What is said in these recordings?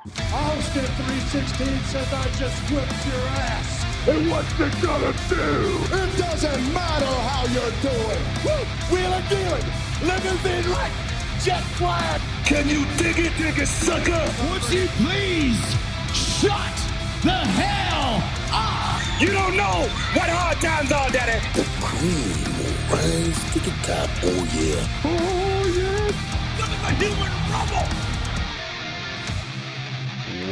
Austin 316 says I just whipped your ass. And what's it gonna do? It doesn't matter how you're doing. Woo! Wheeling, dealing, limousine right, jet flying. Can you dig it, sucker? Would you please shut the hell up? You don't know what hard times are, Daddy. The cream will rise to the top, oh yeah. Oh, yeah. Look at the human rubble.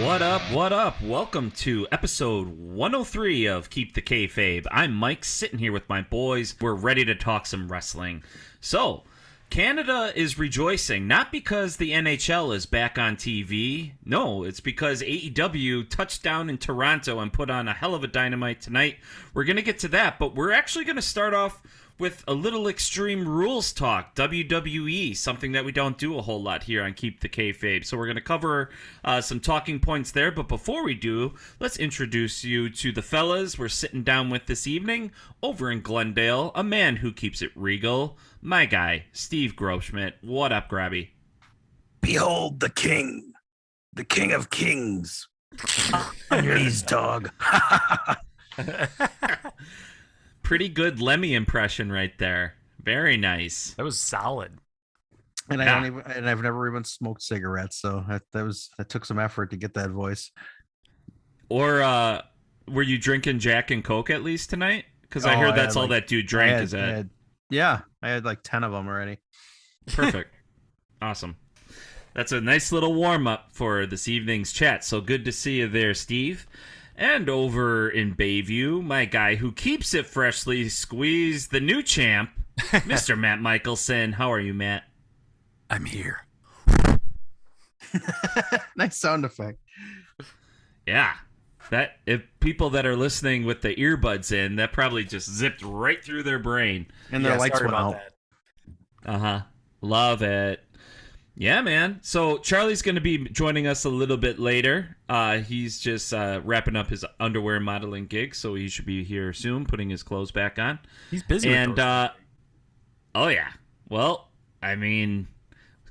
What up, what up? Welcome to episode 103 of Keep The Kayfabe. I'm Mike, sitting here with my boys. We're ready to talk some wrestling. So, Canada is rejoicing, not because the NHL is back on TV. No, it's because AEW touched down in Toronto and put on a hell of a dynamite tonight. We're going to get to that, but we're actually going to start off with a little Extreme Rules talk, WWE, something that we don't do a whole lot here on Keep the Kayfabe. So we're going to cover some talking points there, but before we do, let's introduce you to the fellas we're sitting down with this evening. Over in Glendale, a man who keeps it regal, my guy, Steve Groschmidt. What up, Grabby? Behold the king of kings. On your knees, dog. Pretty good Lemmy impression right there. Very nice. That was solid. And Yeah. I've never even smoked cigarettes, so that took some effort to get that voice. Or were you drinking Jack and Coke at least tonight? Because I heard that's all that dude drank. Is that I had like 10 of them already. perfect? Awesome. That's a nice little warm up for this evening's chat. So good to see you there, Steve. And over in Bayview, my guy who keeps it freshly squeezed, the new champ, Mr. Matt Michelson. How are you, Matt? I'm here. Nice sound effect. Yeah. That if people that are listening with the earbuds in, that probably just zipped right through their brain. And their lights sorry went about out. that. Uh-huh. Love it. Yeah, man. So Charlie's going to be joining us a little bit later. He's just wrapping up his underwear modeling gig, so he should be here soon, putting his clothes back on. He's busy. And, with those. oh, yeah. Well, I mean,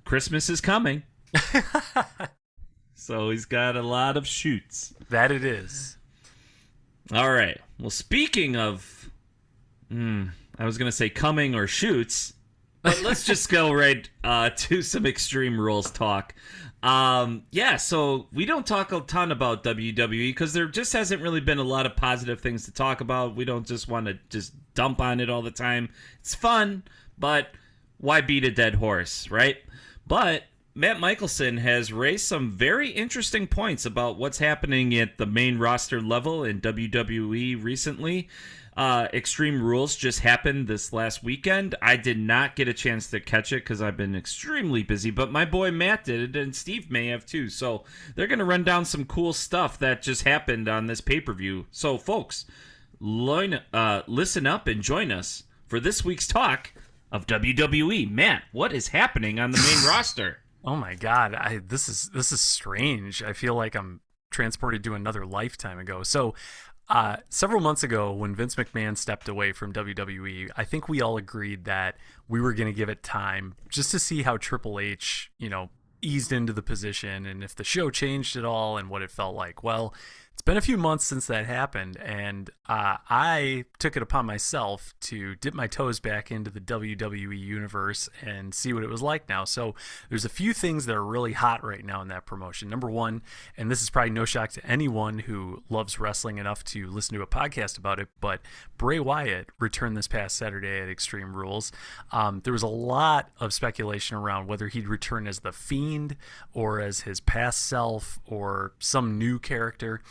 Christmas is coming. So he's got a lot of shoots. That it is. All right. Well, speaking of, I was going to say coming or shoots, but let's just go right to some Extreme Rules talk. So we don't talk a ton about WWE because there just hasn't really been a lot of positive things to talk about. We don't just want to just dump on it all the time. It's fun, but why beat a dead horse, right? But Matt Michelson has raised some very interesting points about what's happening at the main roster level in WWE recently. Extreme Rules just happened this last weekend. I did not get a chance to catch it because I've been extremely busy, but my boy Matt did, and Steve may have too. So they're going to run down some cool stuff that just happened on this pay-per-view. So folks, listen up and join us for this week's talk of WWE. Matt, what is happening on the main roster? Oh my God, this is strange. I feel like I'm transported to another lifetime ago. So, several months ago, when Vince McMahon stepped away from WWE, I think we all agreed that we were going to give it time just to see how Triple H, eased into the position and if the show changed at all and what it felt like. Well, it's been a few months since that happened, and I took it upon myself to dip my toes back into the WWE universe and see what it was like now. So there's a few things that are really hot right now in that promotion. Number one, and this is probably no shock to anyone who loves wrestling enough to listen to a podcast about it, but Bray Wyatt returned this past Saturday at Extreme Rules. There was a lot of speculation around whether he'd return as The Fiend or as his past self or some new character.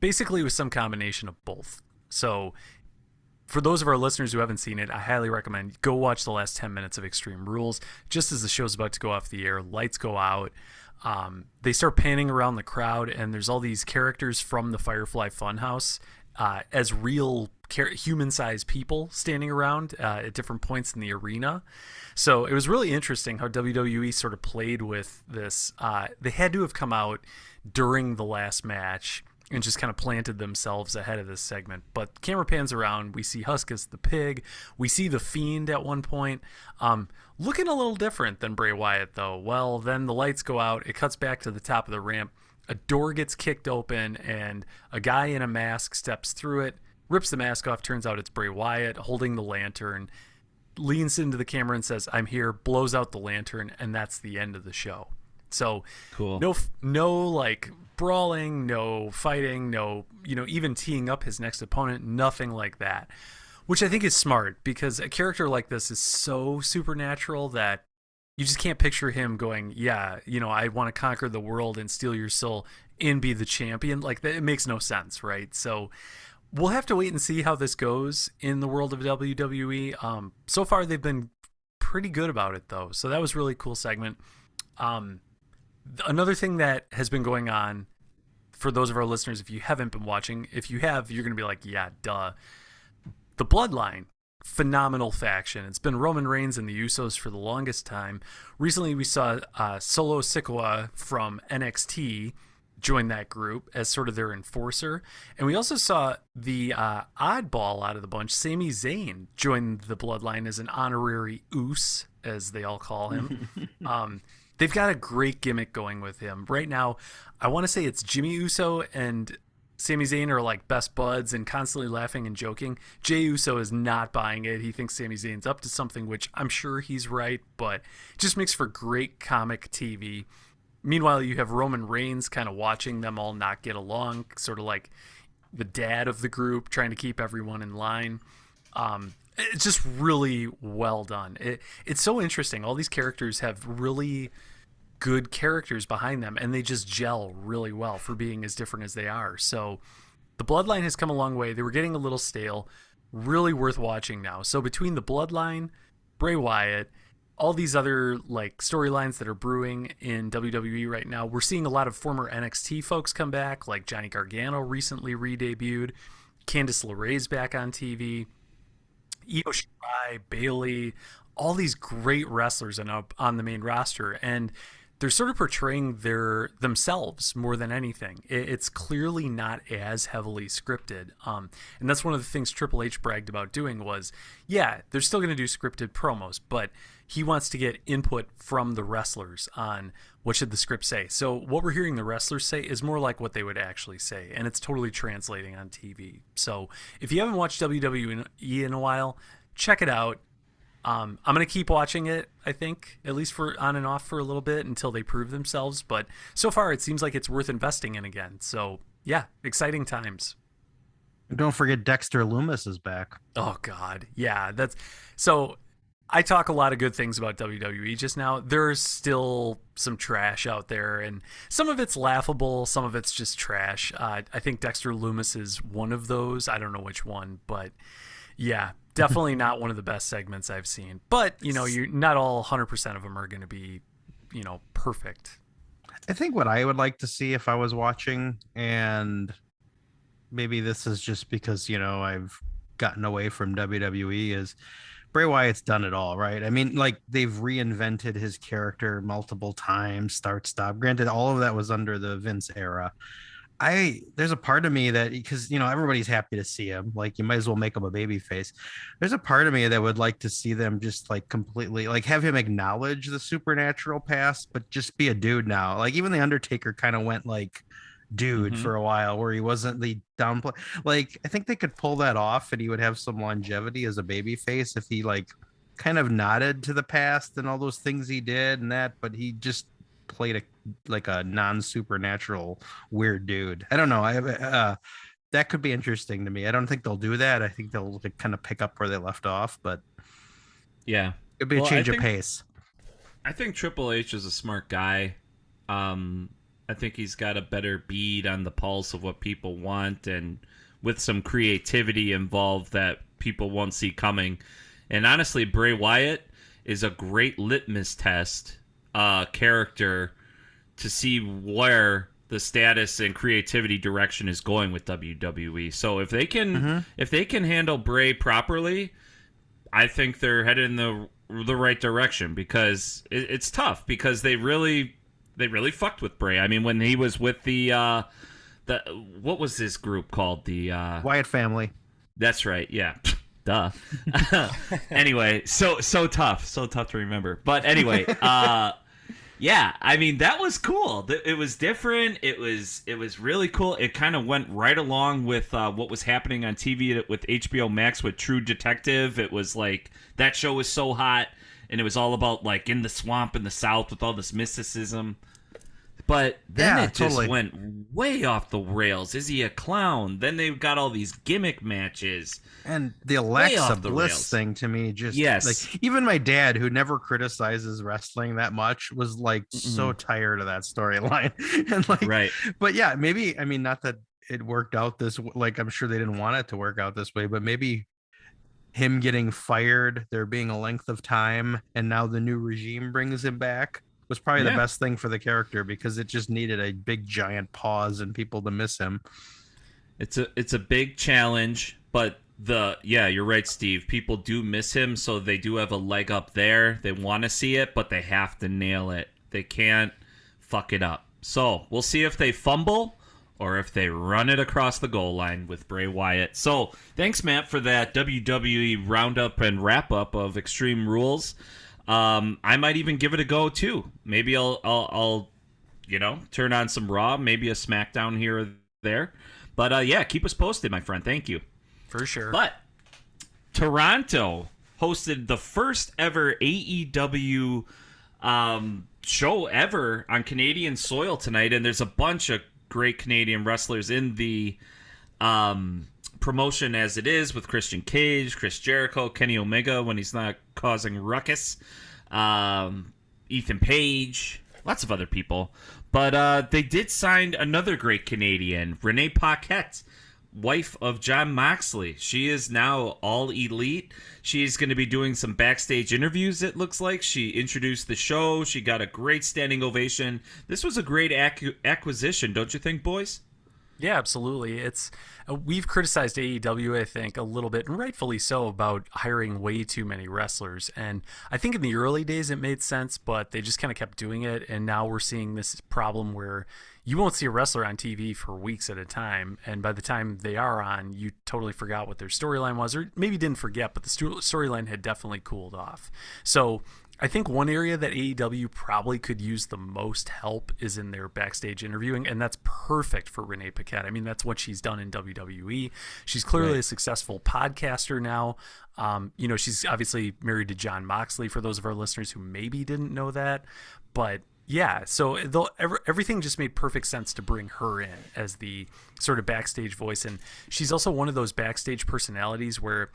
Basically, it was some combination of both. So for those of our listeners who haven't seen it, I highly recommend go watch the last 10 minutes of Extreme Rules. Just as the show's about to go off the air, lights go out. They start panning around the crowd, and there's all these characters from the Firefly Funhouse as real human-sized people standing around at different points in the arena. So it was really interesting how WWE sort of played with this. They had to have come out during the last match and just kind of planted themselves ahead of this segment. But camera pans around. We see Huskus the Pig. We see the Fiend at one point. Looking a little different than Bray Wyatt, though. Well, then the lights go out. It cuts back to the top of the ramp. A door gets kicked open, and a guy in a mask steps through it, rips the mask off. Turns out it's Bray Wyatt holding the lantern, leans into the camera and says, "I'm here," blows out the lantern, and that's the end of the show. So Cool. no like brawling, no fighting, no, even teeing up his next opponent, nothing like that. Which I think is smart, because a character like this is so supernatural that you just can't picture him going, yeah, I want to conquer the world and steal your soul and be the champion. Like, that, it makes no sense, right? So we'll have to wait and see how this goes in the world of WWE. So far, they've been pretty good about it, though. So that was a really cool segment. Another thing that has been going on, for those of our listeners, if you haven't been watching, if you have, you're going to be like, yeah, duh. The Bloodline, phenomenal faction. It's been Roman Reigns and the Usos for the longest time. Recently, we saw Solo Sikoa from NXT join that group as sort of their enforcer. And we also saw the oddball out of the bunch, Sami Zayn, join the Bloodline as an honorary Uso, as they all call him. They've got a great gimmick going with him. Right now, I want to say it's Jimmy Uso and Sami Zayn are like best buds and constantly laughing and joking. Jey Uso is not buying it. He thinks Sami Zayn's up to something, which I'm sure he's right, but it just makes for great comic TV. Meanwhile, you have Roman Reigns kind of watching them all not get along, sort of like the dad of the group, trying to keep everyone in line. It's just really well done. It's so interesting. All these characters have really good characters behind them, and they just gel really well for being as different as they are. So the Bloodline has come a long way. They were getting a little stale. Really worth watching now. So between the Bloodline, Bray Wyatt, all these other like storylines that are brewing in WWE right now, we're seeing a lot of former NXT folks come back, like Johnny Gargano recently re-debuted. Candice LeRae's back on TV. Io Shirai, Bayley, all these great wrestlers on the main roster, and they're sort of portraying themselves more than anything. It's clearly not as heavily scripted, and that's one of the things Triple H bragged about doing was, yeah, they're still going to do scripted promos, but he wants to get input from the wrestlers on what should the script say. So what we're hearing the wrestlers say is more like what they would actually say, and it's totally translating on TV. So if you haven't watched WWE in a while, check it out. I'm going to keep watching it, I think, at least for on and off for a little bit until they prove themselves. But so far, it seems like it's worth investing in again. So, yeah, exciting times. Don't forget Dexter Lumis is back. Oh, God. Yeah, that's so. I talk a lot of good things about WWE just now. There's still some trash out there, and some of it's laughable, some of it's just trash. I think Dexter Lumis is one of those. I don't know which one, but yeah, definitely not one of the best segments I've seen. But, you're not all 100% of them are going to be, perfect. I think what I would like to see if I was watching, and maybe this is just because, I've gotten away from WWE, is Bray Wyatt's done it all, right? I mean, like, they've reinvented his character multiple times, start, stop. Granted, all of that was under the Vince era. There's a part of me that, because, everybody's happy to see him, like, you might as well make him a baby face. There's a part of me that would like to see them just like completely, like, have him acknowledge the supernatural past, but just be a dude now. Like, even the Undertaker kind of went like dude for a while, where he wasn't the downplay. Like, I think they could pull that off, and he would have some longevity as a baby face if he like kind of nodded to the past and all those things he did and that, but he just played a non-supernatural weird dude. I don't know. That could be interesting to me. I don't think they'll do that. I think they'll kind of pick up where they left off, but yeah, it'd be a change of pace. I think Triple H is a smart guy. I think he's got a better bead on the pulse of what people want, and with some creativity involved that people won't see coming. And honestly, Bray Wyatt is a great litmus test character to see where the status and creativity direction is going with WWE. So if they can handle Bray properly, I think they're headed in the right direction, because it's tough, because they really fucked with Bray. I mean, when he was with the what was this group called? The Wyatt family. That's right. Yeah. Duh. Anyway, so tough to remember. But anyway, yeah, I mean that was cool. It was different. It was really cool. It kind of went right along with what was happening on TV with HBO Max with True Detective. It was like that show was so hot, and it was all about like in the swamp in the South with all this mysticism. But then it just went way off the rails. Is he a clown? Then they've got all these gimmick matches. And the Alexa Bliss thing to me just like even my dad, who never criticizes wrestling that much, was like so tired of that storyline. And like, right. But yeah, maybe, I mean, not that it worked out this, like, I'm sure they didn't want it to work out this way, but maybe him getting fired, there being a length of time, and now the new regime brings him back, was probably the best thing for the character, because it just needed a big giant pause and people to miss him. It's a big challenge, but you're right, Steve. People do miss him, so they do have a leg up there. They want to see it, but they have to nail it. They can't fuck it up. So we'll see if they fumble or if they run it across the goal line with Bray Wyatt. So thanks, Matt, for that WWE roundup and wrap up of Extreme Rules. I might even give it a go too. Maybe I'll turn on some Raw, maybe a SmackDown here or there. But yeah, keep us posted, my friend. Thank you. For sure. But Toronto hosted the first ever AEW show ever on Canadian soil tonight, and there's a bunch of great Canadian wrestlers in the promotion as it is, with Christian Cage, Chris Jericho, Kenny Omega when he's not causing ruckus, Ethan Page, lots of other people. But they did sign another great Canadian, Renee Paquette, wife of John Moxley. She is now all elite. She's going to be doing some backstage interviews, it looks like. She introduced the show. She got a great standing ovation. This was a great acquisition, don't you think, boys? Yeah, absolutely. We've criticized AEW, I think, a little bit, and rightfully so, about hiring way too many wrestlers. And I think in the early days it made sense, but they just kind of kept doing it. And now we're seeing this problem where you won't see a wrestler on TV for weeks at a time, and by the time they are on, you totally forgot what their storyline was, or maybe didn't forget, but the storyline had definitely cooled off. So I think one area that AEW probably could use the most help is in their backstage interviewing, and that's perfect for Renee Paquette. I mean, that's what she's done in WWE. She's clearly a successful podcaster now. She's obviously married to John Moxley, for those of our listeners who maybe didn't know that. But yeah, so everything just made perfect sense to bring her in as the sort of backstage voice. And she's also one of those backstage personalities where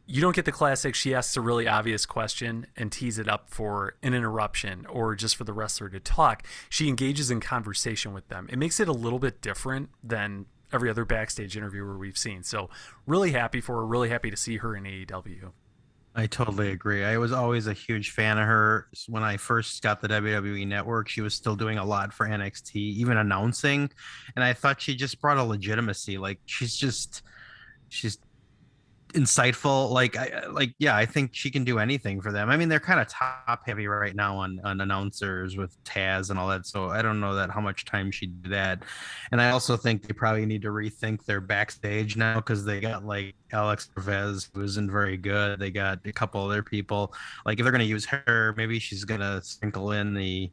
you don't get the classic, she asks a really obvious question and tees it up for an interruption or just for the wrestler to talk. She engages in conversation with them. It makes it a little bit different than every other backstage interviewer we've seen. So really happy for her, really happy to see her in AEW. I totally agree. I was always a huge fan of her. When I first got the WWE Network, she was still doing a lot for NXT, even announcing. And I thought she just brought a legitimacy. Like she's insightful. I think she can do anything for them. I mean, they're kind of top heavy right now on announcers with Taz and all that, so I don't know how much time she did that. And I also think they probably need to rethink their backstage now, because they got like Alex Revez, who isn't very good. They got a couple other people. Like if they're going to use her, maybe she's going to sprinkle in the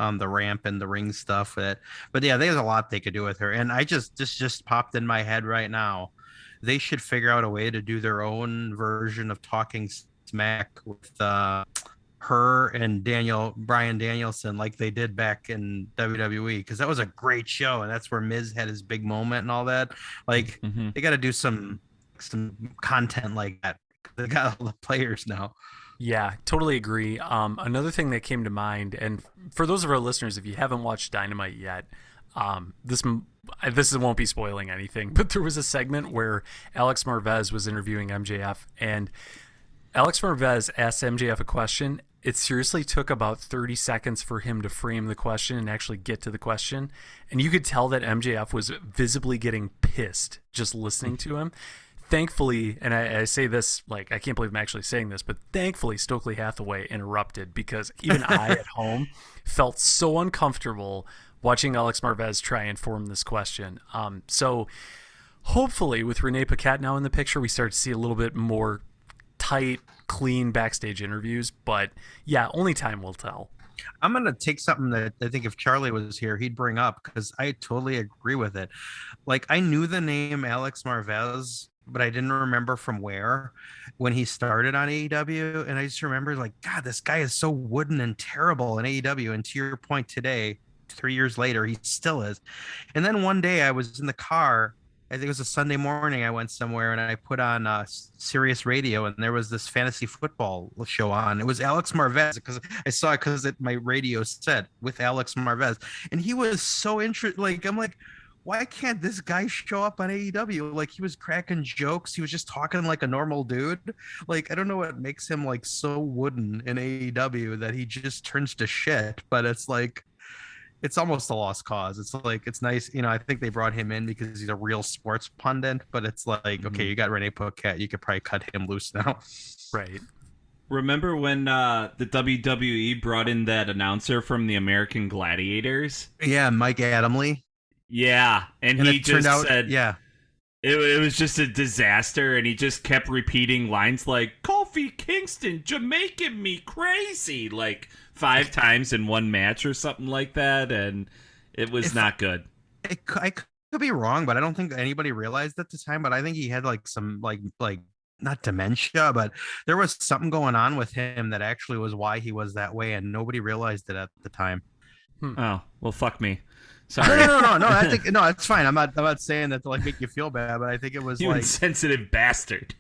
on the ramp and the ring stuff. But yeah, there's a lot they could do with her. And this just popped in my head right now. They should figure out a way to do their own version of Talking Smack with her and Bryan Danielson, like they did back in WWE, because that was a great show, and that's where Miz had his big moment and all that. Like they got to do some content like that. They got all the players now. Yeah, totally agree. Another thing that came to mind, and for those of our listeners, if you haven't watched Dynamite yet, this won't be spoiling anything, but there was a segment where Alex Marvez was interviewing MJF, and Alex Marvez asked MJF a question. It seriously took about 30 seconds for him to frame the question and actually get to the question. And you could tell that MJF was visibly getting pissed just listening to him. Thankfully, and I say this, like, I can't believe I'm actually saying this, but thankfully Stokely Hathaway interrupted, because even I at home felt so uncomfortable watching Alex Marvez try and form this question. So hopefully with Renee Paquette now in the picture, we start to see a little bit more tight, clean backstage interviews. But yeah, only time will tell. I'm going to take something that I think if Charlie was here, he'd bring up, because I totally agree with it. Like, I knew the name Alex Marvez, but I didn't remember from where when he started on AEW. And I just remember, like, God, this guy is so wooden and terrible in AEW. And to your point today, 3 years later, he still is. And then one day I was in the car. I think it was a Sunday morning. I went somewhere and I put on Sirius Radio, and there was this fantasy football show on. It was Alex Marvez, because I saw it because my radio said with Alex Marvez, and he was so interested. Like, I'm like, why can't this guy show up on AEW? Like, he was cracking jokes. He was just talking like a normal dude. Like, I don't know what makes him like so wooden in AEW that he just turns to shit. But it's like, it's almost a lost cause. It's like, it's nice. You know, I think they brought him in because he's a real sports pundit, but it's like, okay, you got Renee Paquette. You could probably cut him loose now. Right. Remember when the WWE brought in that announcer from the American Gladiators? Yeah, Mike Adamle. Yeah, and he it turned just out, said, yeah, it was just a disaster, and he just kept repeating lines like, Kofi Kingston, Jamaican me crazy, like 5 times in one match or something like that, and it was not good. I could be wrong, but I don't think anybody realized at the time, but I think he had like some like not dementia, but there was something going on with him that actually was why he was that way, and nobody realized it at the time. Oh, well, fuck me. Sorry. No. I think no, it's fine. I'm not saying that to like make you feel bad, but I think it was You like insensitive bastard.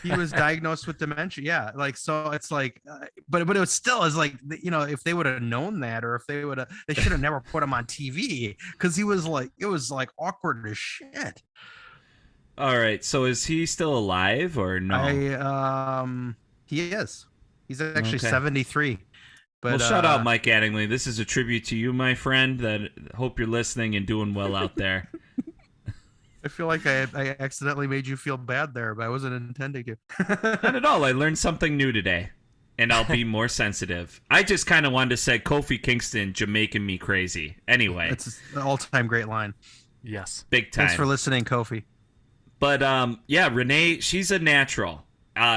he was diagnosed with dementia. Yeah, like, so it's like, but it was still is like, you know, if they would have known that, or if they should have never put him on TV, because he was like, it was like awkward as shit. All right, so is he still alive or no? He is. He's actually Okay. 73. But, well, shout out Mike Adamle. This is a tribute to you, my friend. That hope you're listening and doing well out there. I feel like I accidentally made you feel bad there, but I wasn't intending to. Not at all. I learned something new today, and I'll be more sensitive. I just kind of wanted to say Kofi Kingston, Jamaican me crazy. Anyway. It's an all-time great line. Yes. Big time. Thanks for listening, Kofi. But, yeah, Renee, she's a natural.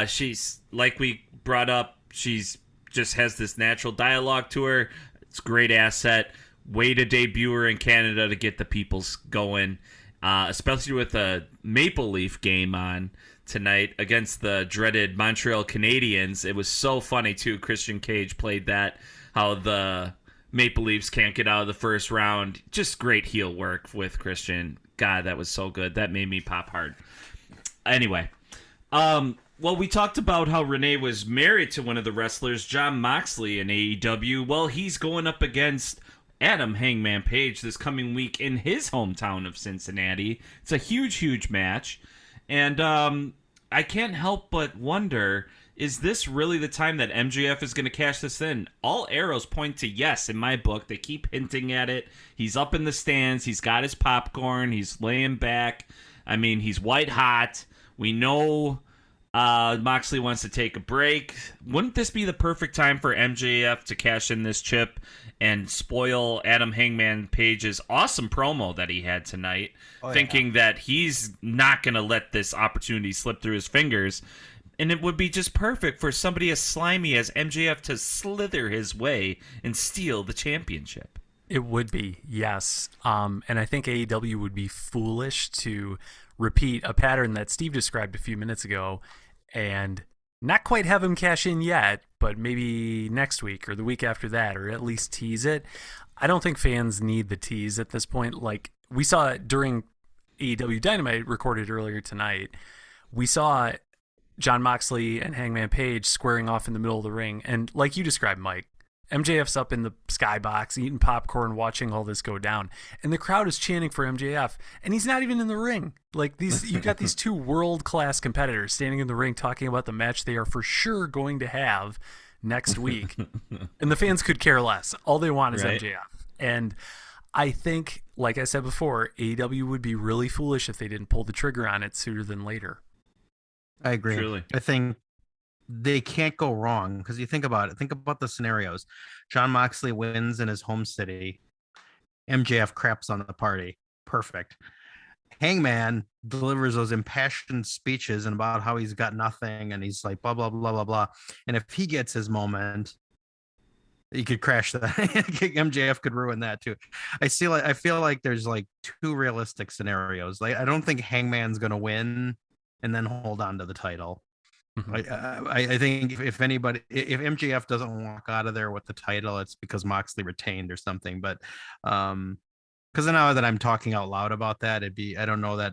She's, like we brought up, she's just has this natural dialogue to her. It's a great asset. Way to debut her in Canada to get the peoples going, especially with a Maple Leaf game on tonight against the dreaded Montreal Canadiens. It was so funny, too. Christian Cage played that, how the Maple Leafs can't get out of the first round. Just great heel work with Christian. God, that was so good. That made me pop hard. Anyway, well, we talked about how Renee was married to one of the wrestlers, John Moxley, in AEW. Well, he's going up against Adam Hangman Page this coming week in his hometown of Cincinnati. It's a huge, huge match. And I can't help but wonder, is this really the time that MJF is going to cash this in? All arrows point to yes in my book. They keep hinting at it. He's up in the stands. He's got his popcorn. He's laying back. I mean, he's white hot. We know Moxley wants to take a break. Wouldn't this be the perfect time for MJF to cash in this chip and spoil Adam Hangman Page's awesome promo that he had tonight, thinking that he's not going to let this opportunity slip through his fingers? And it would be just perfect for somebody as slimy as MJF to slither his way and steal the championship. It would be, yes. And I think AEW would be foolish to repeat a pattern that Steve described a few minutes ago and not quite have him cash in yet, but maybe next week or the week after that, or at least tease it. I don't think fans need the tease at this point. Like we saw it during AEW Dynamite recorded earlier tonight. We saw John Moxley and Hangman Page squaring off in the middle of the ring. And like you described, Mike, MJF's up in the skybox eating popcorn, watching all this go down, and the crowd is chanting for MJF, and he's not even in the ring. Like you've got these two world-class competitors standing in the ring talking about the match they are for sure going to have next week, and the fans could care less. All they want is MJF. And I think, like I said before, AEW would be really foolish if they didn't pull the trigger on it sooner than later. I agree. Truly. I think they can't go wrong, because you think about it. Think about the scenarios. John Moxley wins in his home city. MJF craps on the party. Perfect. Hangman delivers those impassioned speeches and about how he's got nothing and he's like blah blah blah blah blah. And if he gets his moment, he could crash that. MJF could ruin that too. I feel like there's like two realistic scenarios. Like I don't think Hangman's gonna win and then hold on to the title. I think if anybody, if MJF doesn't walk out of there with the title, it's because Moxley retained or something. But because now that I'm talking out loud about that, I don't know that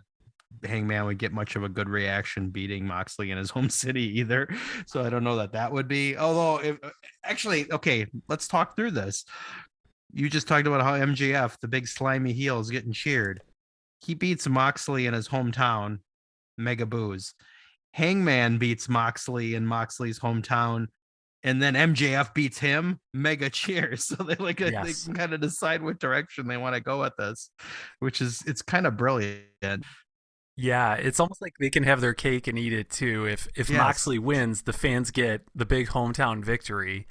Hangman would get much of a good reaction beating Moxley in his home city either. So I don't know that would be. Although, okay, let's talk through this. You just talked about how MJF, the big slimy heel, is getting cheered. He beats Moxley in his hometown, mega boos. Hangman beats Moxley in Moxley's hometown, and then MJF beats him, mega cheers. So they they can kind of decide what direction they want to go with this, it's kind of brilliant. Yeah, it's almost like they can have their cake and eat it too. If Moxley wins, the fans get the big hometown victory,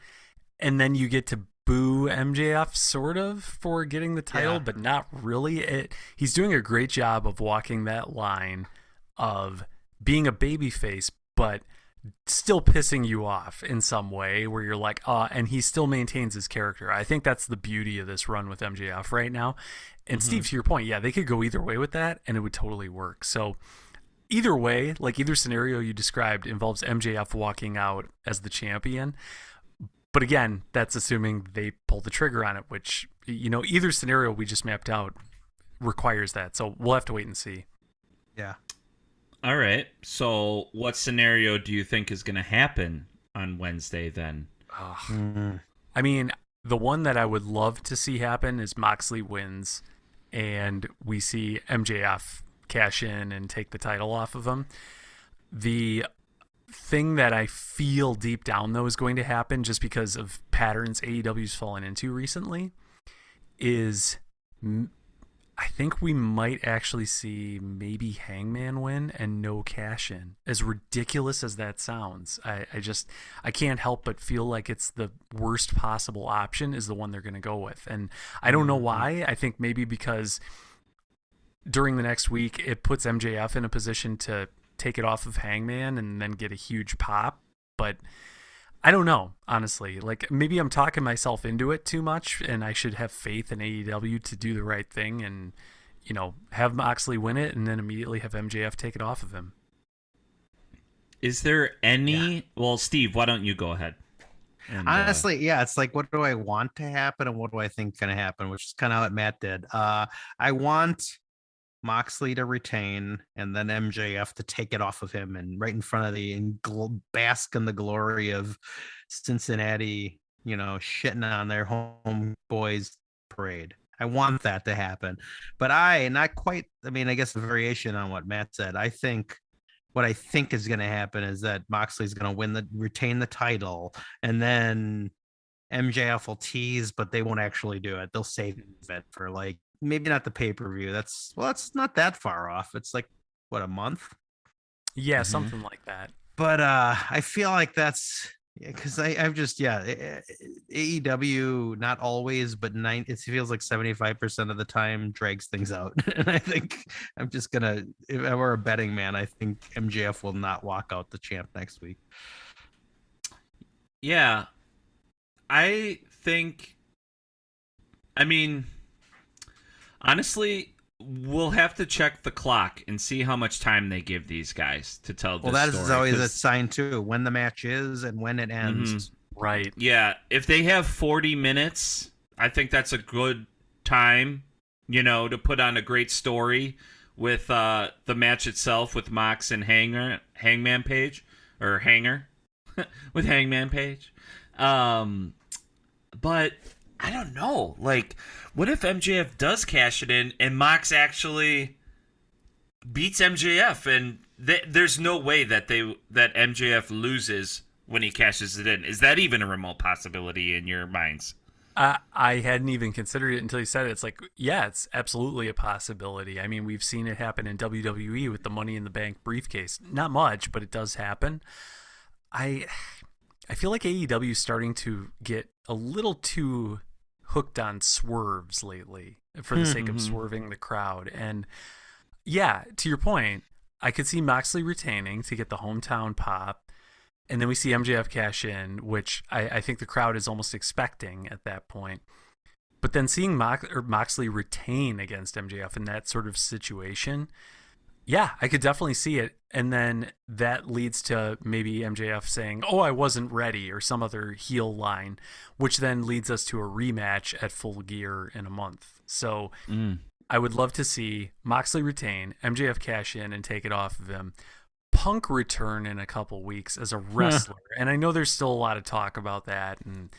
and then you get to boo MJF sort of for getting the title, but not really. He's doing a great job of walking that line of being a babyface, but still pissing you off in some way where you're like, and he still maintains his character. I think that's the beauty of this run with MJF right now. And Steve, to your point, they could go either way with that and it would totally work. So either way, like either scenario you described involves MJF walking out as the champion. But again, that's assuming they pull the trigger on it, which, either scenario we just mapped out requires that. So we'll have to wait and see. Yeah. All right. So what scenario do you think is going to happen on Wednesday then? I mean, the one that I would love to see happen is Moxley wins and we see MJF cash in and take the title off of him. The thing that I feel deep down, though, is going to happen just because of patterns AEW's fallen into recently is I think we might actually see maybe Hangman win and no cash in. As ridiculous as that sounds, I can't help but feel like it's the worst possible option is the one they're going to go with. And I don't know why. I think maybe because during the next week, it puts MJF in a position to take it off of Hangman and then get a huge pop. But I don't know, honestly. Like, maybe I'm talking myself into it too much, and I should have faith in AEW to do the right thing and, have Moxley win it and then immediately have MJF take it off of him. Is there any... Well, Steve, why don't you go ahead? And, honestly, it's like, what do I want to happen and what do I think going to happen, which is kind of what Matt did. I want Moxley to retain and then MJF to take it off of him and right in front of bask in the glory of Cincinnati, shitting on their home boys parade. I want that to happen, but I guess a variation on what Matt said. What I think is going to happen is that Moxley's going to retain the title, and then MJF will tease, but they won't actually do it. They'll save it for maybe not the pay-per-view. That's not that far off. It's like a month? Yeah, something like that. But I feel like that's because I've just AEW not always, but it feels like 75% of the time drags things out. And I think I'm just gonna, if I were a betting man, I think MJF will not walk out the champ next week. Yeah, I think. I mean, honestly, we'll have to check the clock and see how much time they give these guys to tell this story. Well, that is always a sign, too, when the match is and when it ends. Right. Yeah, if they have 40 minutes, I think that's a good time, to put on a great story with the match itself with Mox and Hangman Page, or Hanger, with Hangman Page. But I don't know, what if MJF does cash it in and Mox actually beats MJF and there's no way that MJF loses when he cashes it in? Is that even a remote possibility in your minds? I hadn't even considered it until you said it. It's like, yeah, it's absolutely a possibility. I mean, we've seen it happen in WWE with the Money in the Bank briefcase. Not much, but it does happen. I feel like AEW is starting to get a little too hooked on swerves lately for the sake of swerving the crowd. And yeah, to your point, I could see Moxley retaining to get the hometown pop. And then we see MJF cash in, which I think the crowd is almost expecting at that point. But then seeing Moxley retain against MJF in that sort of situation, yeah, I could definitely see it. And then that leads to maybe MJF saying, "Oh, I wasn't ready," or some other heel line, which then leads us to a rematch at Full Gear in a month. So I would love to see Moxley retain, MJF cash in and take it off of him. Punk return in a couple weeks as a wrestler. And I know there's still a lot of talk about that. And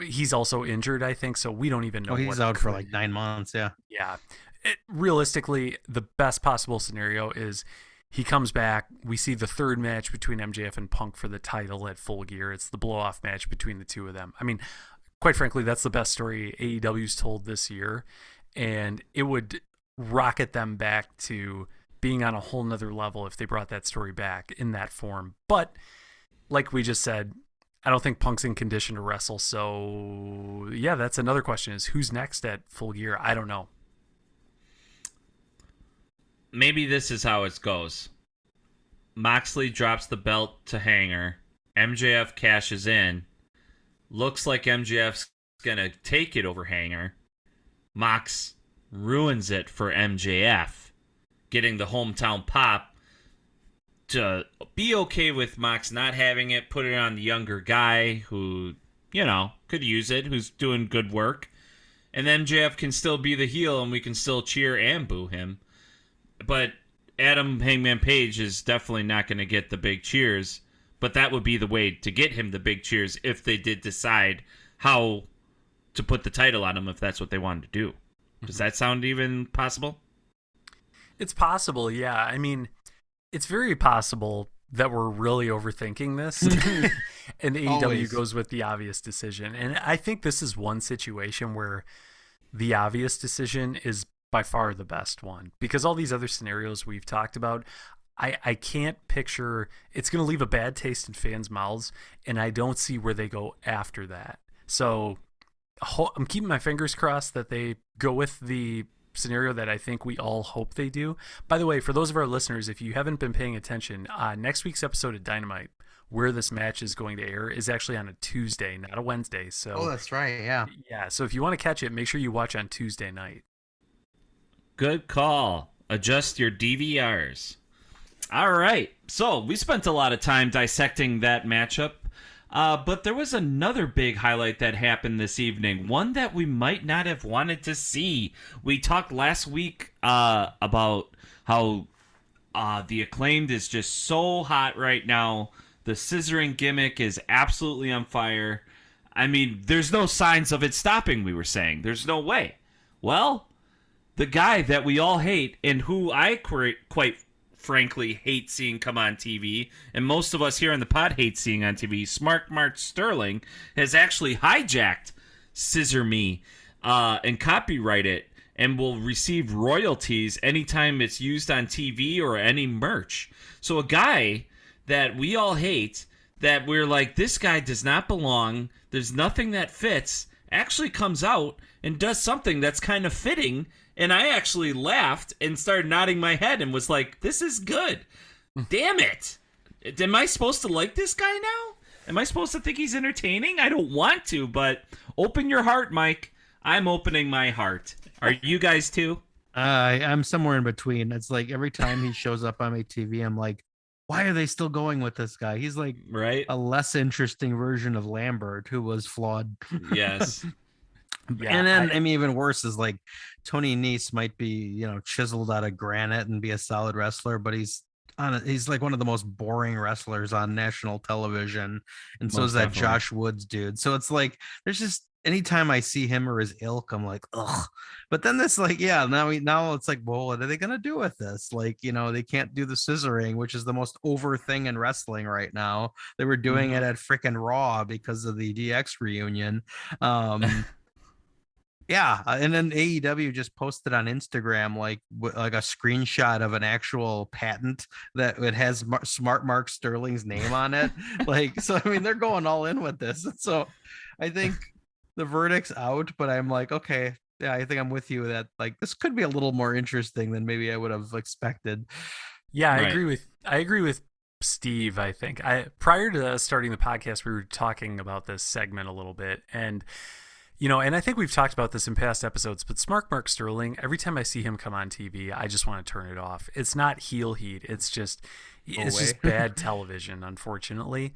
he's also injured, I think. So we don't even know. He's out for like 9 months. Yeah. Yeah. Realistically, the best possible scenario is he comes back. We see the third match between MJF and Punk for the title at Full Gear. It's the blow-off match between the two of them. I mean, quite frankly, that's the best story AEW's told this year. And it would rocket them back to being on a whole nother level if they brought that story back in that form. But like we just said, I don't think Punk's in condition to wrestle. So yeah, that's another question, is who's next at Full Gear? I don't know. Maybe this is how it goes. Moxley drops the belt to Hanger. MJF cashes in. Looks like MJF's going to take it over Hanger. Mox ruins it for MJF, getting the hometown pop. To be okay with Mox not having it, put it on the younger guy who, could use it, who's doing good work. And then MJF can still be the heel and we can still cheer and boo him. But Adam Hangman Page is definitely not going to get the big cheers. But that would be the way to get him the big cheers if they did decide how to put the title on him, if that's what they wanted to do. Does that sound even possible? It's possible, yeah. I mean, it's very possible that we're really overthinking this. And AEW goes with the obvious decision. And I think this is one situation where the obvious decision is by far the best one, because all these other scenarios we've talked about, I can't picture, it's going to leave a bad taste in fans' mouths, and I don't see where they go after that. So I'm keeping my fingers crossed that they go with the scenario that I think we all hope they do. By the way, for those of our listeners, if you haven't been paying attention, next week's episode of Dynamite, where this match is going to air, is actually on a Tuesday, not a Wednesday. So that's right. Yeah. Yeah. So if you want to catch it, make sure you watch on Tuesday night. Good call. Adjust your DVRs. All right. So we spent a lot of time dissecting that matchup. But there was another big highlight that happened this evening, one that we might not have wanted to see. We talked last week about how the Acclaimed is just so hot right now. The scissoring gimmick is absolutely on fire. I mean, there's no signs of it stopping, we were saying. There's no way. Well, the guy that we all hate and who I quite frankly hate seeing come on TV, and most of us here on the pod hate seeing on TV, Smart Mark Sterling, has actually hijacked Scissor Me and copyright it and will receive royalties anytime it's used on TV or any merch. So a guy that we all hate, that we're like, this guy does not belong, there's nothing that fits, actually comes out and does something that's kind of fitting. And I actually laughed and started nodding my head and was like, this is good. Damn it. Am I supposed to like this guy now? Am I supposed to think he's entertaining? I don't want to, but open your heart, Mike. I'm opening my heart. Are you guys too? I'm somewhere in between. It's like every time he shows up on my TV, I'm like, why are they still going with this guy? He's like a less interesting version of Lambert, who was flawed. Yes. Yeah, and then I mean, even worse is like Tony Nese might be, chiseled out of granite and be a solid wrestler, but he's like one of the most boring wrestlers on national television, and so is that Josh Woods dude. So it's like there's just, anytime I see him or his ilk, I'm like, ugh. But then this, like, now it's like, well, what are they gonna do with this? Like, they can't do the scissoring, which is the most over thing in wrestling right now. They were doing it at freaking Raw because of the DX reunion. Yeah, and then AEW just posted on Instagram like a screenshot of an actual patent that it has Smart Mark Sterling's name on it. Like, so I mean, they're going all in with this. So I think the verdict's out, but I'm like, okay, yeah, I think I'm with you that like this could be a little more interesting than maybe I would have expected. Yeah, Right. I agree with Steve. I think I prior to starting the podcast, we were talking about this segment a little bit, and and I think we've talked about this in past episodes. But Smart Mark Sterling, every time I see him come on TV, I just want to turn it off. It's not heel heat. It's just bad television, unfortunately.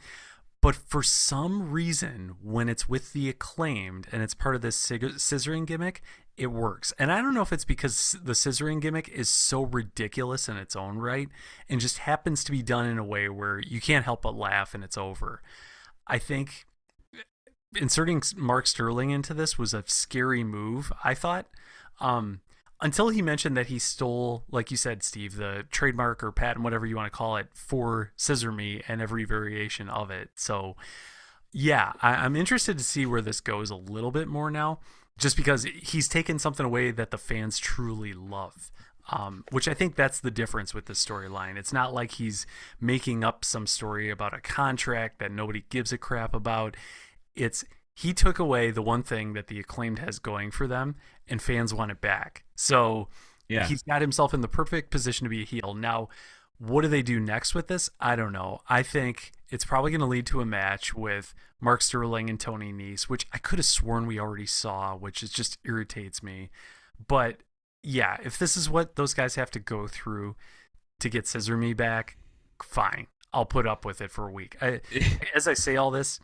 But for some reason, when it's with the Acclaimed and it's part of this scissoring gimmick, it works. And I don't know if it's because the scissoring gimmick is so ridiculous in its own right and just happens to be done in a way where you can't help but laugh and it's over. I think inserting Mark Sterling into this was a scary move, I thought. Until he mentioned that he stole, like you said, Steve, the trademark or patent, whatever you want to call it, for Scissor Me and every variation of it. So, yeah, I'm interested to see where this goes a little bit more now, just because he's taken something away that the fans truly love. Which I think that's the difference with this storyline. It's not like he's making up some story about a contract that nobody gives a crap about. It's he took away the one thing that the Acclaimed has going for them, and fans want it back. So Yeah. he's got himself in the perfect position to be a heel. Now, what do they do next with this? I don't know. I think it's probably going to lead to a match with Mark Sterling and Tony Nese, which I could have sworn we already saw, which is just irritates me. But yeah, if this is what those guys have to go through to get Scissor Me back, fine. I'll put up with it for a week. As I say all this,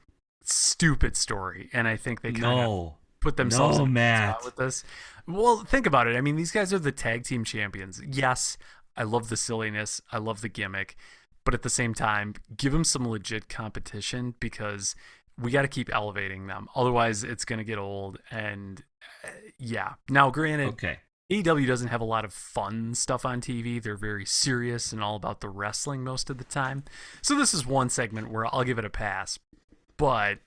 stupid story, and I think they kind of put themselves in a spot with this. Well, think about it. I mean, these guys are the tag team champions. Yes, I love the silliness. I love the gimmick. But at the same time, give them some legit competition because we got to keep elevating them. Otherwise, it's going to get old. And yeah. Now, granted, Okay. AEW doesn't have a lot of fun stuff on TV. They're very serious and all about the wrestling most of the time. So this is one segment where I'll give it a pass. But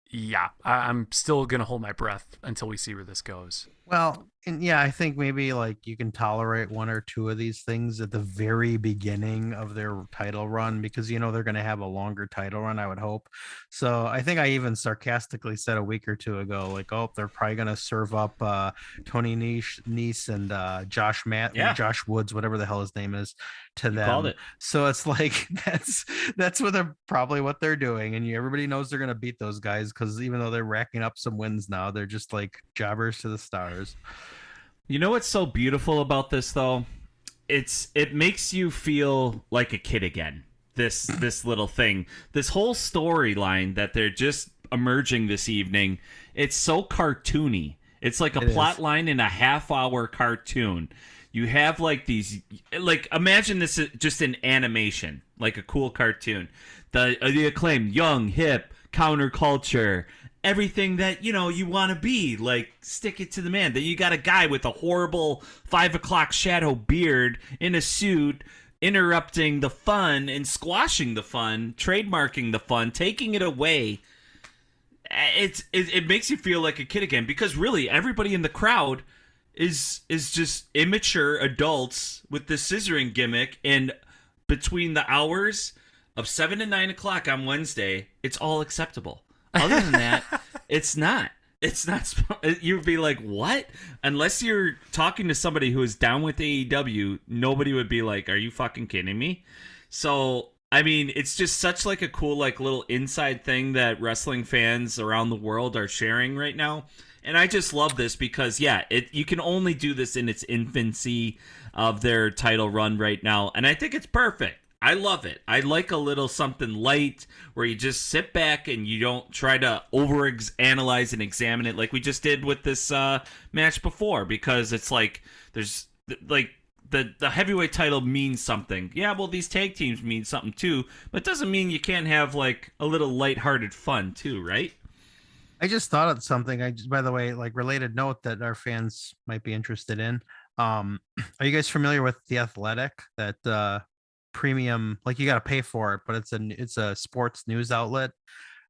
yeah, I'm still going to hold my breath until we see where this goes. Well, and yeah, I think maybe like you can tolerate one or two of these things at the very beginning of their title run because they're going to have a longer title run, I would hope. So I think I even sarcastically said a week or two ago, like, oh, they're probably going to serve up Tony Nese and Josh Woods, whatever the hell his name is, to them. Called it. So it's like that's what they're probably what they're doing, and everybody knows they're going to beat those guys because even though they're racking up some wins now, they're just like jobbers to the stars. You know what's so beautiful about this though? It makes you feel like a kid again. This little thing. This whole storyline that they're just emerging this evening, it's so cartoony. It's like a plot line in a half-hour cartoon. You have like these imagine this is just an animation, like a cool cartoon. The Acclaimed, young, hip, counterculture, everything that you want to be, like stick it to the man. Then you got a guy with a horrible 5 o'clock shadow beard in a suit interrupting the fun and squashing the fun, trademarking the fun, taking it away. It makes you feel like a kid again because really everybody in the crowd is just immature adults with the scissoring gimmick, and between the hours of 7 and 9 o'clock on Wednesday, it's all acceptable. Other than that, it's not. It's not. You'd be like, what? Unless you're talking to somebody who is down with AEW, nobody would be like, are you fucking kidding me? So, I mean, it's just such like a cool like little inside thing that wrestling fans around the world are sharing right now. And I just love this because, yeah, you can only do this in its infancy of their title run right now. And I think it's perfect. I love it. I like a little something light where you just sit back and you don't try to analyze and examine it like we just did with this match before, because it's like there's like the heavyweight title means something. Yeah, well, these tag teams mean something too, but it doesn't mean you can't have like a little lighthearted fun too, right? I just thought of something. By the way, like related note that our fans might be interested in. Are you guys familiar with The Athletic? That premium, like you got to pay for it, but it's a sports news outlet.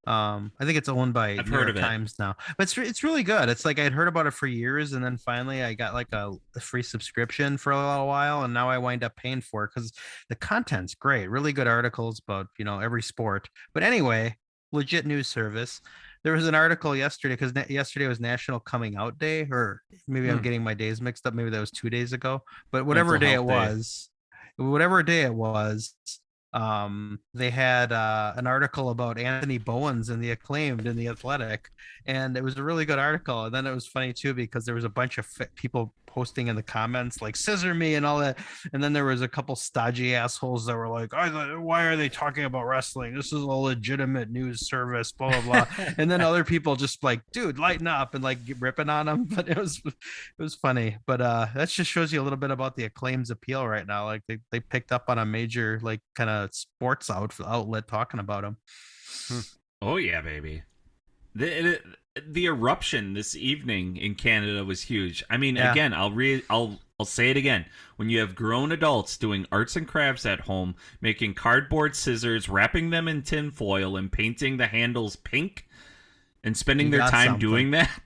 I think it's owned by I've New heard York of it. Times now, but it's really good. It's like I'd heard about it for years, and then finally I got like a free subscription for a little while, and now I wind up paying for it because the content's great. Really good articles about every sport. But anyway, legit news service. There was an article yesterday because yesterday was National Coming Out Day, or maybe I'm getting my days mixed up. Maybe that was 2 days ago, but whatever Mental day it health day. was, whatever day it was, they had an article about Anthony Bowens and the Acclaimed in the Athletic, and it was a really good article. And then it was funny too because there was a bunch of people posting in the comments like "scissor me" and all that, and then there was a couple stodgy assholes that were like, "Why are they talking about wrestling? This is a legitimate news service." Blah blah blah. And then other people just like, "Dude, lighten up," and like ripping on them. But it was funny. But that just shows you a little bit about the Acclaim's appeal right now. Like they picked up on a major like kind of sports outlet talking about them. Oh yeah, baby. The eruption this evening in Canada was huge. I mean, Yeah. again, I'll say it again. When you have grown adults doing arts and crafts at home, making cardboard scissors, wrapping them in tin foil, and painting the handles pink, and spending You their got time something. doing that,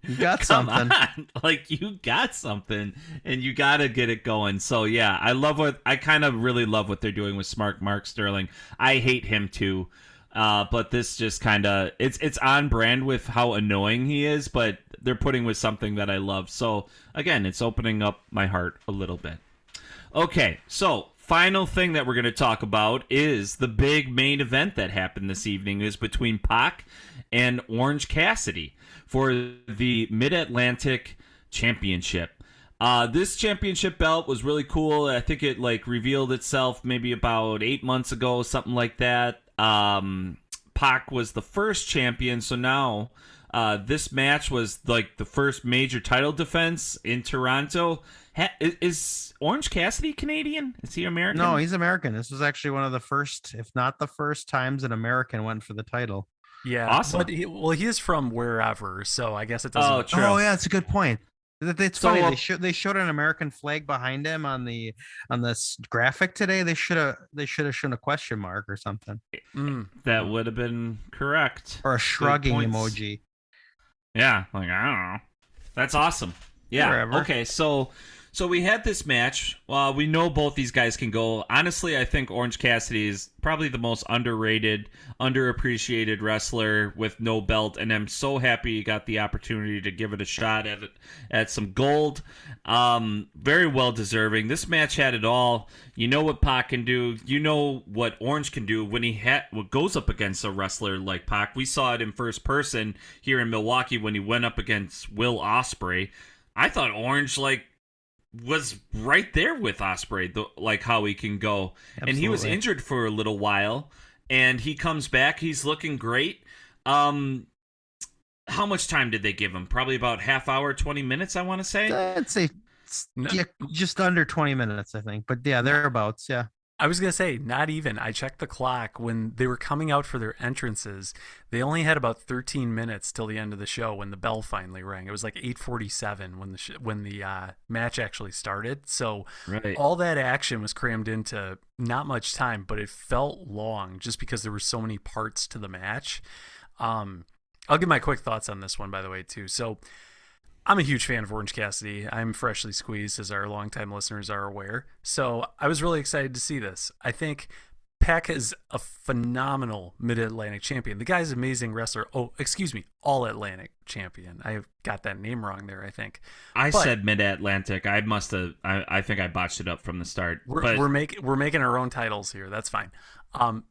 You got come something. on, like you got something, and you gotta get it going. So yeah, I kind of really love what they're doing with Smart Mark Sterling. I hate him too. But this just kind of it's on brand with how annoying he is, but they're putting with something that I love. So again, it's opening up my heart a little bit. Okay, so final thing that we're going to talk about is the big main event that happened this evening is between Pac and Orange Cassidy for the Mid-Atlantic Championship. This championship belt was really cool. I think it like revealed itself maybe about 8 months ago, something like that. Pac was the first champion, so now this match was like the first major title defense in Toronto. Is Orange Cassidy Canadian? Is he American? No, he's American. This was actually one of the first, if not the first times an American went for the title. Yeah, Awesome. But he is from wherever, so I guess it doesn't. Oh, true. Oh yeah, that's a good point. It's So, funny. They showed an American flag behind him on this graphic today. They should have shown a question mark or something, That would have been correct. or a shrugging points. emoji. Yeah, like I don't know. That's awesome. Yeah. Wherever. Okay, so we had this match. We know both these guys can go. Honestly, I think Orange Cassidy is probably the most underrated, underappreciated wrestler with no belt, and I'm so happy he got the opportunity to give it a shot at some gold. Very well deserving. This match had it all. You know what Pac can do. You know what Orange can do when what goes up against a wrestler like Pac. We saw it in first person here in Milwaukee when he went up against Will Ospreay. I thought Orange was right there with Ospreay, like how he can go. Absolutely. And he was injured for a little while, and he comes back. He's looking great. How much time did they give him? Probably about half hour, 20 minutes, I want to say. I'd say just under 20 minutes, I think. But yeah, thereabouts. Yeah. I was going to say, not even. I checked the clock. When they were coming out for their entrances, they only had about 13 minutes till the end of the show when the bell finally rang. It was like 8:47 when the match actually started. So Right. all that action was crammed into not much time, but it felt long just because there were so many parts to the match. I'll give my quick thoughts on this one, by the way, too. So I'm a huge fan of Orange Cassidy. I'm freshly squeezed, as our longtime listeners are aware. So I was really excited to see this. I think Pac is a phenomenal Mid-Atlantic champion. The guy's an amazing wrestler. Oh, excuse me, All-Atlantic champion. I got that name wrong there, I think. I said Mid-Atlantic. I must have. I think I botched it up from the start. We're making our own titles here. That's fine.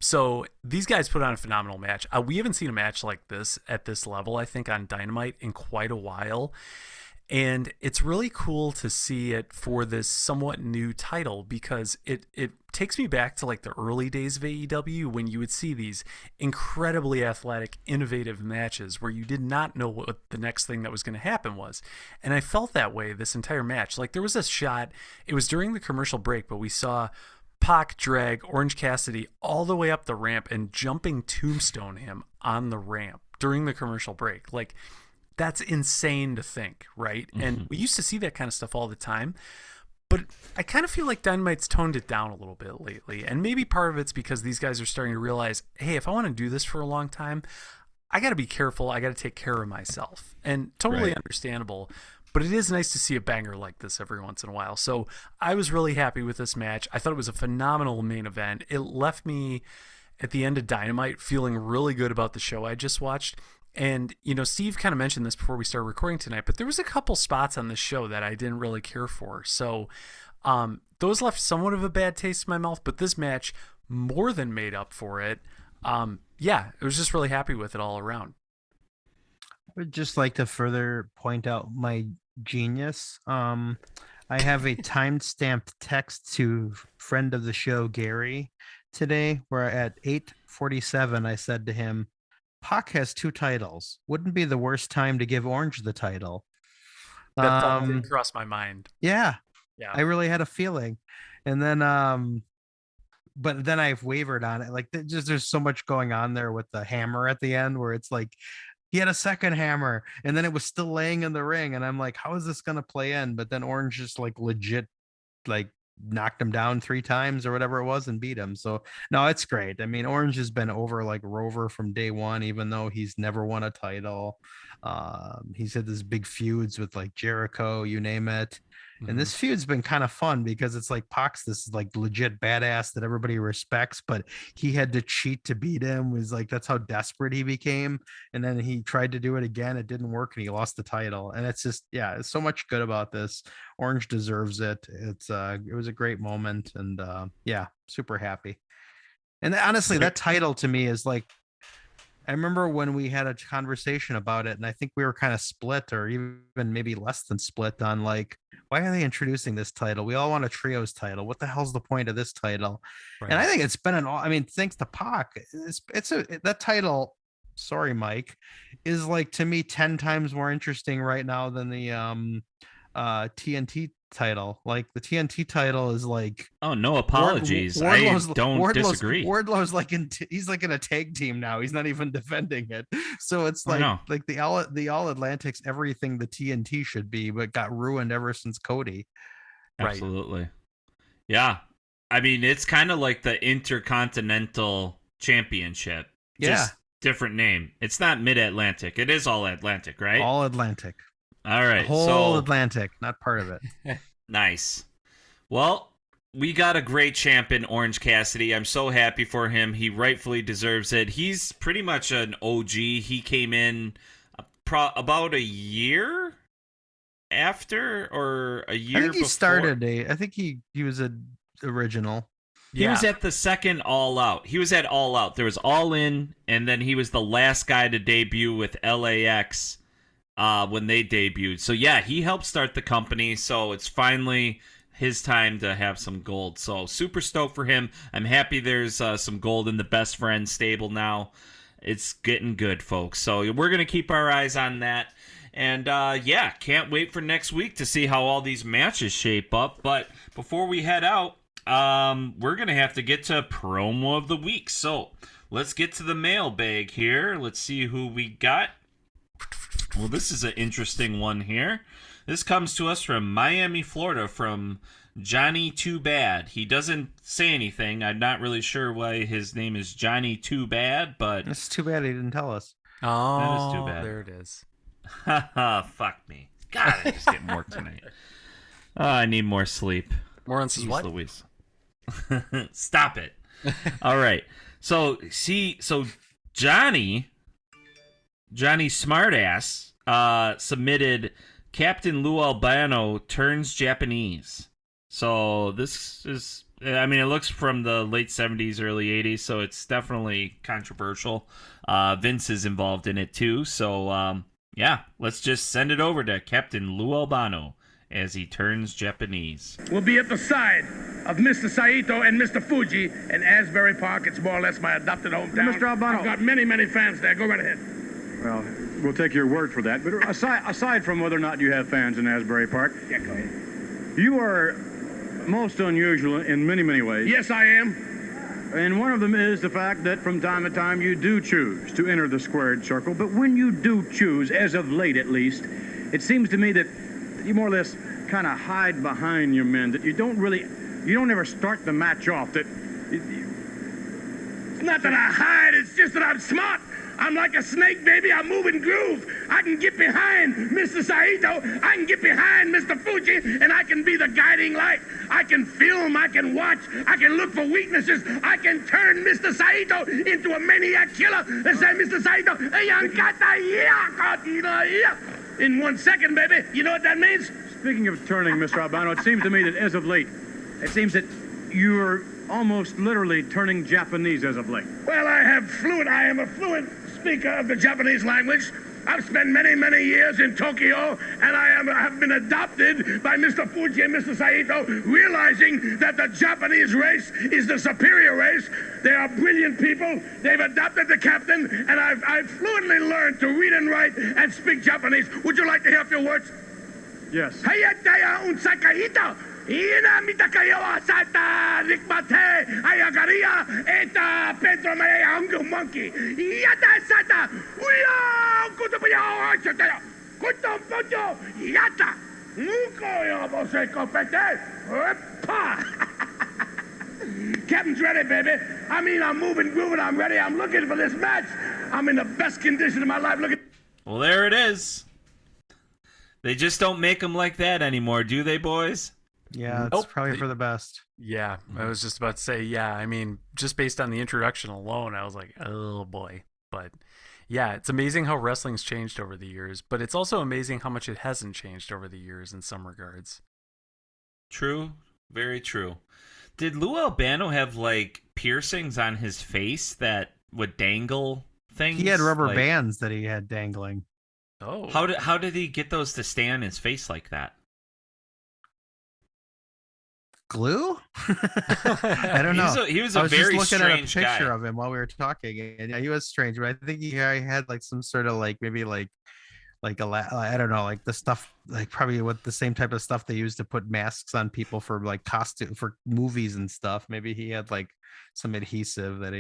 So these guys put on a phenomenal match. We haven't seen a match like this at this level, I think, on Dynamite in quite a while. And it's really cool to see it for this somewhat new title because it takes me back to like the early days of AEW when you would see these incredibly athletic, innovative matches where you did not know what the next thing that was going to happen was. And I felt that way this entire match. Like there was a shot, it was during the commercial break, but we saw Pac drag Orange Cassidy all the way up the ramp and jumping tombstone him on the ramp during the commercial break. Like, that's insane to think, right? Mm-hmm. And we used to see that kind of stuff all the time. But I kind of feel like Dynamite's toned it down a little bit lately. And maybe part of it's because these guys are starting to realize, hey, if I want to do this for a long time, I got to be careful. I got to take care of myself. And totally understandable. But it is nice to see a banger like this every once in a while. So I was really happy with this match. I thought it was a phenomenal main event. It left me at the end of Dynamite, feeling really good about the show I just watched. And, Steve kind of mentioned this before we started recording tonight, but there was a couple spots on the show that I didn't really care for. So those left somewhat of a bad taste in my mouth, but this match more than made up for it. I was just really happy with it all around. I would just like to further point out my genius. I have a time-stamped text to friend of the show, Gary, today, where at 8:47, I said to him, Pac has 2 titles. Wouldn't be the worst time to give Orange the title. That thought didn't cross my mind. Yeah. Yeah. I really had a feeling. And then, but then I've wavered on it. Like, there's so much going on there with the hammer at the end where it's like, he had a second hammer and then it was still laying in the ring. And I'm like, how is this going to play in? But then Orange just like legit, like knocked him down 3 times or whatever it was and beat him. So no, it's great. I mean, Orange has been over like Rover from day one, even though he's never won a title. He's had this big feuds with like Jericho, you name it. And this feud's been kind of fun because it's like Pac's this like legit badass that everybody respects, but he had to cheat to beat him. Was like, that's how desperate he became. And then he tried to do it again. It didn't work and he lost the title. And it's just, it's so much good about this. Orange deserves it. It was a great moment and super happy. And honestly, that title to me is like, I remember when we had a conversation about it and I think we were kind of split or even maybe less than split on like, why are they introducing this title? We all want a trios title. What the hell's the point of this title? Right. And I think it's been thanks to Pac, that title, sorry, Mike, is like to me 10 times more interesting right now than the TNT title. Like the TNT title is like, oh, no apologies. I don't disagree. Wardlow's like he's like in a tag team now. He's not even defending it. So it's like the All Atlantic's everything the TNT should be, but got ruined ever since Cody. Absolutely. Right. Yeah. I mean, it's kind of like the Intercontinental Championship. Just different name. It's not Mid-Atlantic. It is All Atlantic, right? All Atlantic. All right. The whole Atlantic, not part of it. Nice. Well, we got a great champ in Orange Cassidy. I'm so happy for him. He rightfully deserves it. He's pretty much an OG. He came in about a year after or a year before. I think he was an original. He was at the second All Out. He was at All Out. There was All In, and then he was the last guy to debut with LAX when they debuted. So yeah, he helped start the company. So it's finally his time to have some gold. So super stoked for him. I'm happy there's some gold in the Best Friends stable now. It's getting good, folks. So we're going to keep our eyes on that. And can't wait for next week to see how all these matches shape up. But before we head out, we're going to have to get to promo of the week. So let's get to the mailbag here. Let's see who we got. Well, this is an interesting one here. This comes to us from Miami, Florida, from Johnny Too Bad. He doesn't say anything. I'm not really sure why his name is Johnny Too Bad, but... It's too bad he didn't tell us. Oh, that is too bad. There it is. Fuck me. God, I just getting work tonight. I need more sleep. More on what? Louise. Stop it. All right. So Johnny Smartass submitted Captain Lou Albano turns Japanese. So this is, I mean, it looks from the late 70s, early 80s, so it's definitely controversial. Vince is involved in it too. So let's just send it over to Captain Lou Albano as he turns Japanese. We'll be at the side of Mr. Saito and Mr. Fuji in Asbury Park. It's more or less my adopted hometown. Mr. Albano. I've got many, many fans there. Go right ahead. Well, we'll take your word for that. But aside from whether or not you have fans in Asbury Park, Yeah, go ahead. you are most unusual in many, many ways. Yes, I am. And one of them is the fact that from time to time you do choose to enter the squared circle. But when you do choose, as of late at least, it seems to me that you more or less kind of hide behind your men, that you don't ever start the match off. It's not that I hide, it's just that I'm smart. I'm like a snake, baby. I move and groove. I can get behind Mr. Saito. I can get behind Mr. Fuji, and I can be the guiding light. I can film. I can watch. I can look for weaknesses. I can turn Mr. Saito into a maniac killer and say, Mr. Saito, in 1 second, baby. You know what that means? Speaking of turning, Mr. Albano, it seems to me that as of late, it seems that you're almost literally turning Japanese as of late. Well, I am a fluent speaker of the Japanese language. I've spent many, many years in Tokyo, and I have been adopted by Mr. Fuji and Mr. Saito, realizing that the Japanese race is the superior race. They are brilliant people. They've adopted the captain, and I've fluently learned to read and write and speak Japanese. Would you like to hear a few words? Yes. Hayataya un Sakahito. Ina mitakayo asata rikmate ayagaria eta Pedro me hungu monkey. Yata sata. Uya kutubaya chataya. Kutumpujo yata. Muko yo bose kopete. Pa. Captain's ready, baby. I mean, I'm moving, grooving. I'm ready. I'm looking for this match. I'm in the best condition of my life. Look at. Well, there it is. They just don't make them like that anymore, do they, boys? Yeah, it's probably for the best. Yeah, I was just about to say, yeah, I mean, just based on the introduction alone, I was like, oh boy. But yeah, it's amazing how wrestling's changed over the years, but it's also amazing how much it hasn't changed over the years in some regards. True, very true. Did Lou Albano have, like, piercings on his face that would dangle things? He had rubber bands that he had dangling. Oh. How did he get those to stay on his face like that? Glue? I don't know. He was a very just looking strange at a picture guy. of him while we were talking, and yeah, he was strange. But I think he had like some sort of like maybe like I don't know, like the stuff, like probably what the same type of stuff they used to put masks on people for like costume for movies and stuff. Maybe he had like some adhesive that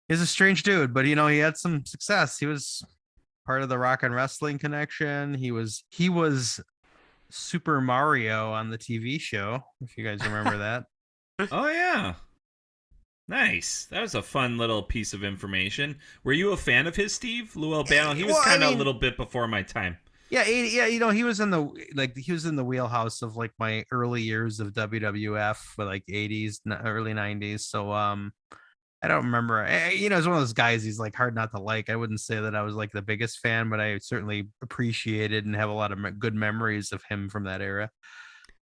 he's a strange dude, but you know, he had some success. He was part of the Rock and Wrestling Connection. He was Super Mario on the TV show, if you guys remember that. Oh yeah. Nice. That was a fun little piece of information. Were you a fan of his, Steve? Lou Albano? He was kind of a little bit before my time. Yeah, you know, he was in the wheelhouse of like my early years of WWF, for like 80s, early 90s. So I don't remember. You know, it's one of those guys. He's like hard not to like. I wouldn't say that I was like the biggest fan, but I certainly appreciated and have a lot of good memories of him from that era.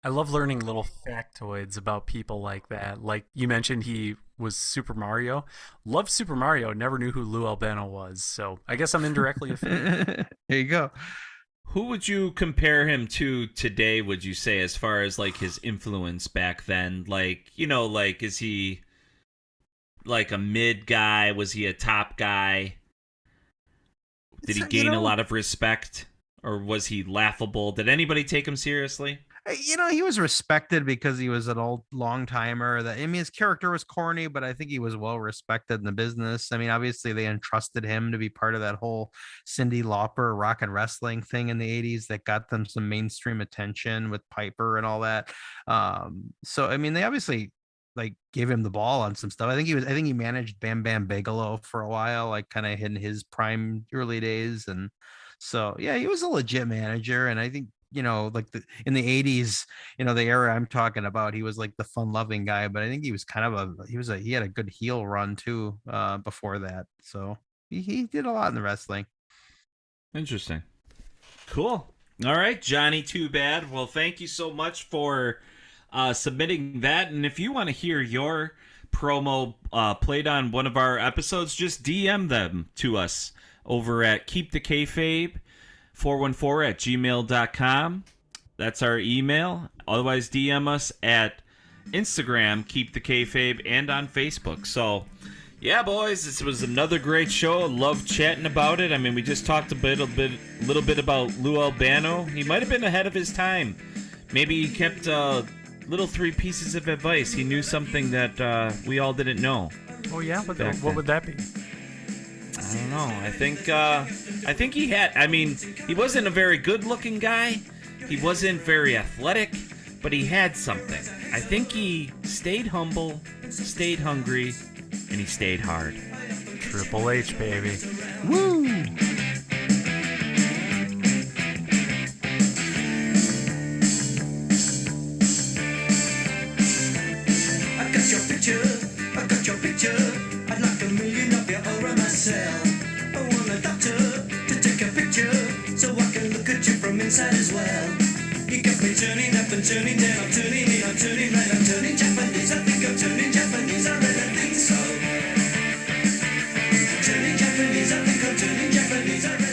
I love learning little factoids about people like that. Like you mentioned, he was Super Mario. Loved Super Mario. Never knew who Lou Albano was. So I guess I'm indirectly a fan. There you go. Who would you compare him to today, would you say, as far as like his influence back then? Like, you know, like, is he like a mid guy? Was he a top guy? Did he gain a lot of respect, or was he laughable? Did anybody take him seriously? You know, he was respected because he was an old long timer. I mean, his character was corny, but I think he was well respected in the business. I mean, obviously they entrusted him to be part of that whole Cyndi Lauper rock and wrestling thing in the 80s that got them some mainstream attention with Piper and all that. So I mean, they obviously like gave him the ball on some stuff. I think he managed Bam Bam Bigelow for a while, like kind of in his prime early days. And so, yeah, he was a legit manager. And I think, you know, like in the 80s, you know, the era I'm talking about, he was like the fun loving guy, but I think he was kind of he had a good heel run too, before that. So he did a lot in the wrestling. Interesting. Cool. All right, Johnny Too Bad. Well, thank you so much for submitting that. And if you want to hear your promo played on one of our episodes, just DM them to us over at Keep The Kayfabe 414@gmail.com. That's our email. Otherwise, DM us at Instagram, Keep The Kayfabe, and on Facebook. So, yeah, boys, this was another great show. Love chatting about it. I mean, we just talked a little bit about Lou Albano. He might have been ahead of his time. Maybe he kept little 3 pieces of advice. He knew something that we all didn't know. Oh yeah, what would that be? I don't know. I think he had. I mean, he wasn't a very good-looking guy. He wasn't very athletic, but he had something. I think he stayed humble, stayed hungry, and he stayed hard. Triple H, baby. Woo! I got your picture, I got your picture. I'd like a million of you over myself. I want a doctor to take a picture so I can look at you from inside as well. You got me turning up and turning down, I'm turning in, I'm turning right, I'm turning Japanese. I think I'm turning Japanese, I really think so. Turning Japanese, I think I'm turning Japanese, I really